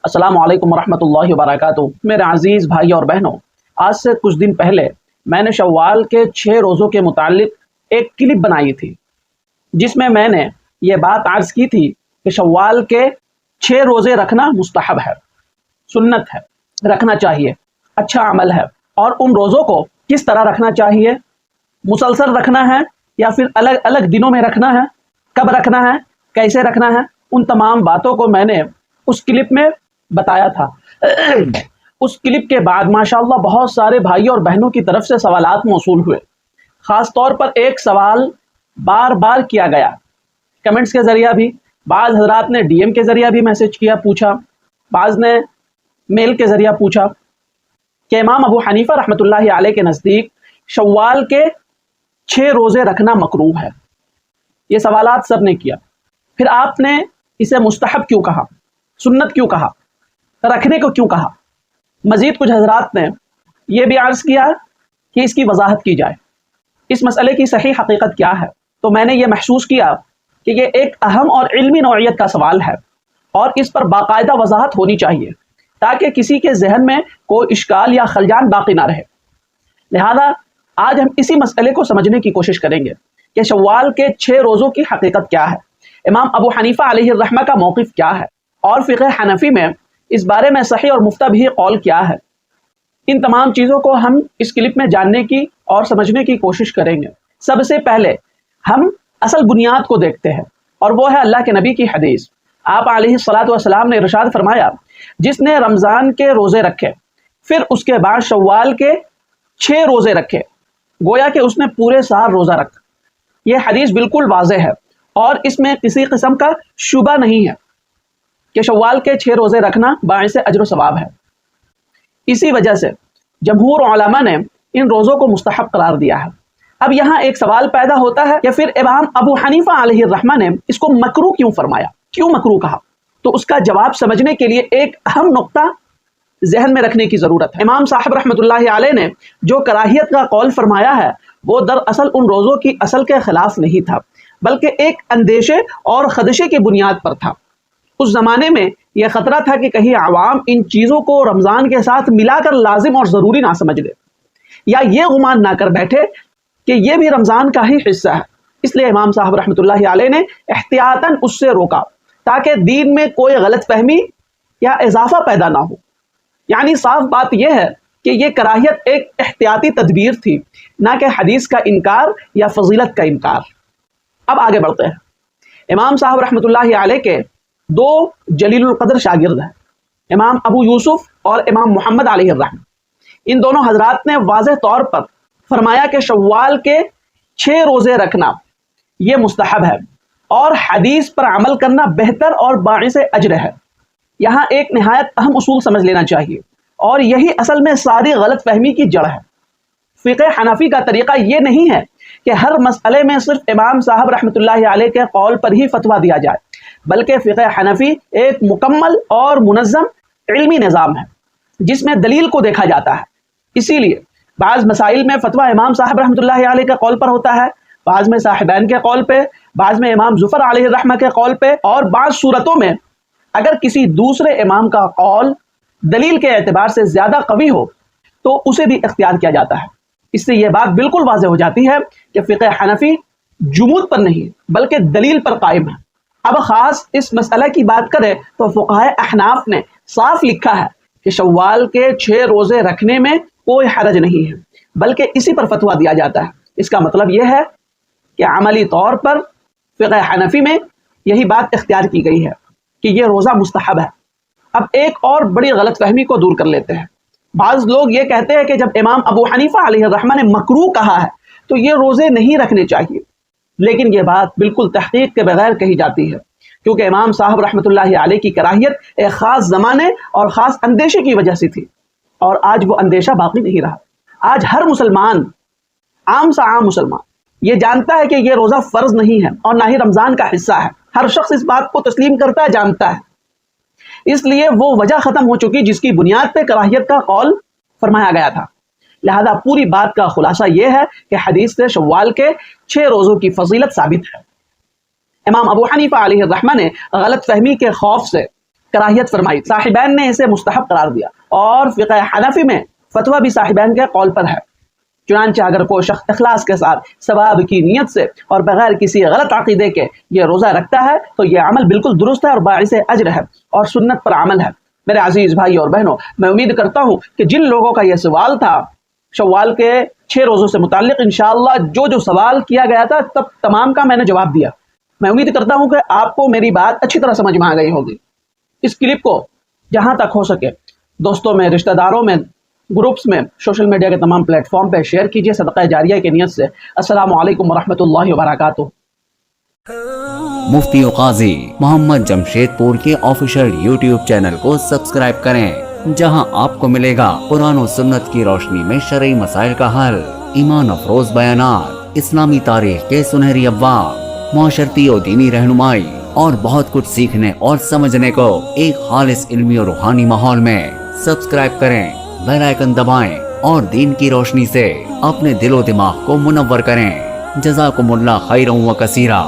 السلام علیکم ورحمۃ اللہ وبرکاتہ۔ میرے عزیز بھائی اور بہنوں، آج سے کچھ دن پہلے میں نے شوال کے 6 روزوں کے متعلق ایک کلپ بنائی تھی، جس میں نے یہ بات عرض کی تھی کہ شوال کے 6 روزے رکھنا مستحب ہے، سنت ہے، رکھنا چاہیے، اچھا عمل ہے۔ اور ان روزوں کو کس طرح رکھنا چاہیے، مسلسل رکھنا ہے یا پھر الگ الگ دنوں میں رکھنا ہے، کب رکھنا ہے، کیسے رکھنا ہے، ان تمام باتوں کو میں نے اس کلپ میں بتایا تھا۔ اس کلپ کے بعد ماشاءاللہ بہت سارے بھائی اور بہنوں کی طرف سے سوالات موصول ہوئے۔ خاص طور پر ایک سوال بار بار کیا گیا، کمنٹس کے ذریعہ بھی، بعض حضرات نے ڈی ایم کے ذریعہ بھی میسج کیا، پوچھا، بعض نے میل کے ذریعہ پوچھا کہ امام ابو حنیفہ رحمۃ اللہ علیہ کے نزدیک شوال کے 6 روزے رکھنا مکروہ ہے۔ یہ سوالات سب نے کیا۔ پھر آپ نے اسے مستحب کیوں کہا، سنت کیوں کہا، رکھنے کو کیوں کہا؟ مزید کچھ حضرات نے یہ بھی عرض کیا کہ اس کی وضاحت کی جائے، اس مسئلے کی صحیح حقیقت کیا ہے۔ تو میں نے یہ محسوس کیا کہ یہ ایک اہم اور علمی نوعیت کا سوال ہے اور اس پر باقاعدہ وضاحت ہونی چاہیے تاکہ کسی کے ذہن میں کوئی اشکال یا خلجان باقی نہ رہے۔ لہذا آج ہم اسی مسئلے کو سمجھنے کی کوشش کریں گے کہ شوال کے 6 روزوں کی حقیقت کیا ہے، امام ابو حنیفہ علیہ الرحمہ کا موقف کیا ہے، اور فقہ حنفی میں اس بارے میں صحیح اور مفتبھی قول کیا ہے۔ ان تمام چیزوں کو ہم اس کلپ میں جاننے کی اور سمجھنے کی کوشش کریں گے۔ سب سے پہلے ہم اصل بنیاد کو دیکھتے ہیں، اور وہ ہے اللہ کے نبی کی حدیث۔ آپ علیہ الصلاۃ والسلام نے ارشاد فرمایا، جس نے رمضان کے روزے رکھے پھر اس کے بعد شوال کے 6 روزے رکھے، گویا کہ اس نے پورے سال روزہ رکھا۔ یہ حدیث بالکل واضح ہے اور اس میں کسی قسم کا شبہ نہیں ہے کہ شوال کے 6 روزے رکھنا باعث اجر و ثواب ہے۔ اسی وجہ سے جمہور علماء نے ان روزوں کو مستحب قرار دیا ہے۔ اب یہاں ایک سوال پیدا ہوتا ہے کہ پھر امام ابو حنیفہ علیہ الرحمہ نے اس کو مکروہ کیوں فرمایا، کیوں مکروہ کہا؟ تو اس کا جواب سمجھنے کے لیے ایک اہم نقطہ ذہن میں رکھنے کی ضرورت ہے۔ امام صاحب رحمۃ اللہ علیہ نے جو کراہیت کا قول فرمایا ہے وہ دراصل ان روزوں کی اصل کے خلاف نہیں تھا، بلکہ ایک اندیشے اور خدشے کی بنیاد پر تھا۔ اس زمانے میں یہ خطرہ تھا کہ کہیں عوام ان چیزوں کو رمضان کے ساتھ ملا کر لازم اور ضروری نہ سمجھ لے، یا یہ گمان نہ کر بیٹھے کہ یہ بھی رمضان کا ہی حصہ ہے۔ اس لیے امام صاحب رحمۃ اللہ علیہ نے احتیاطاً اس سے روکا تاکہ دین میں کوئی غلط فہمی یا اضافہ پیدا نہ ہو۔ یعنی صاف بات یہ ہے کہ یہ کراہیت ایک احتیاطی تدبیر تھی، نہ کہ حدیث کا انکار یا فضیلت کا انکار۔ اب آگے بڑھتے ہیں۔ امام صاحب رحمۃ اللہ علیہ کے 2 جلیل القدر شاگرد ہیں، امام ابو یوسف اور امام محمد علیہ الرحمہ۔ ان دونوں حضرات نے واضح طور پر فرمایا کہ شوال کے 6 روزے رکھنا یہ مستحب ہے اور حدیث پر عمل کرنا بہتر اور باعث اجر ہے۔ یہاں ایک نہایت اہم اصول سمجھ لینا چاہیے، اور یہی اصل میں ساری غلط فہمی کی جڑ ہے۔ فقہ حنفی کا طریقہ یہ نہیں ہے کہ ہر مسئلے میں صرف امام صاحب رحمۃ اللہ علیہ کے قول پر ہی فتویٰ دیا جائے، بلکہ فقہ حنفی ایک مکمل اور منظم علمی نظام ہے جس میں دلیل کو دیکھا جاتا ہے۔ اسی لیے بعض مسائل میں فتویٰ امام صاحب رحمۃ اللہ علیہ کے قول پر ہوتا ہے، بعض میں صاحبین کے قول پہ، بعض میں امام ظفر علیہ الرحمہ کے قول پہ، اور بعض صورتوں میں اگر کسی دوسرے امام کا قول دلیل کے اعتبار سے زیادہ قوی ہو تو اسے بھی اختیار کیا جاتا ہے۔ اس سے یہ بات بالکل واضح ہو جاتی ہے کہ فقہ حنفی جمود پر نہیں بلکہ دلیل پر قائم ہے۔ اب خاص اس مسئلہ کی بات کریں تو فقہائے احناف نے صاف لکھا ہے کہ شوال کے 6 روزے رکھنے میں کوئی حرج نہیں ہے، بلکہ اسی پر فتویٰ دیا جاتا ہے۔ اس کا مطلب یہ ہے کہ عملی طور پر فقہ حنفی میں یہی بات اختیار کی گئی ہے کہ یہ روزہ مستحب ہے۔ اب ایک اور بڑی غلط فہمی کو دور کر لیتے ہیں۔ بعض لوگ یہ کہتے ہیں کہ جب امام ابو حنیفہ علیہ الرحمہ نے مکروہ کہا ہے تو یہ روزے نہیں رکھنے چاہیے، لیکن یہ بات بالکل تحقیق کے بغیر کہی جاتی ہے، کیونکہ امام صاحب رحمۃ اللہ علیہ کی کراہیت ایک خاص زمانے اور خاص اندیشے کی وجہ سے تھی، اور آج وہ اندیشہ باقی نہیں رہا۔ آج ہر مسلمان، عام سا عام مسلمان، یہ جانتا ہے کہ یہ روزہ فرض نہیں ہے اور نہ ہی رمضان کا حصہ ہے۔ ہر شخص اس بات کو تسلیم کرتا ہے، جانتا ہے۔ اس لیے وہ وجہ ختم ہو چکی جس کی بنیاد پہ کراہیت کا قول فرمایا گیا تھا۔ لہذا پوری بات کا خلاصہ یہ ہے کہ حدیث سے شوال کے 6 روزوں کی فضیلت ثابت ہے۔ امام ابو حنیفہ علیہ الرحمہ نے غلط فہمی کے خوف سے کراہیت فرمائی، صاحبین نے اسے مستحب قرار دیا، اور فقہ حنفی میں فتویٰ بھی صاحبین کے قول پر ہے۔ چنانچہ اگر کوئی شخص اخلاص کے ساتھ ثواب کی نیت سے اور بغیر کسی غلط عقیدے کے یہ روزہ رکھتا ہے تو یہ عمل بالکل درست ہے اور باعث اجر ہے اور سنت پر عمل ہے۔ میرے عزیز بھائی اور بہنوں، میں امید کرتا ہوں کہ جن لوگوں کا یہ سوال تھا شوال کے 6 روزوں سے متعلق، انشاءاللہ جو سوال کیا گیا تھا تمام کا میں نے جواب دیا۔ میں امید کرتا ہوں کہ آپ کو میری بات اچھی طرح سمجھ میں آ گئی ہوگی۔ اس کلپ کو جہاں تک ہو سکے دوستوں میں، رشتہ داروں میں، گروپس میں، سوشل میڈیا کے تمام پلیٹ فارم پہ شیئر کیجیے صدقہ جاریہ کی نیت سے۔ السلام علیکم ورحمۃ اللہ وبرکاتہ۔ مفتی و قاضی محمد جمشید پور کے آفیشیل یوٹیوب چینل کو سبسکرائب کریں، جہاں آپ کو ملے گا قرآن و سنت کی روشنی میں شرعی مسائل کا حل، ایمان افروز بیانات، اسلامی تاریخ کے سنہری ابواب، معاشرتی و دینی رہنمائی اور بہت کچھ سیکھنے اور سمجھنے کو ایک خالص علمی اور روحانی ماحول میں۔ سبسکرائب کریں، بیل آئیکن دبائیں اور دین کی روشنی سے اپنے دل و دماغ کو منور کریں۔ جزاکم اللہ خیرا و کثیرا۔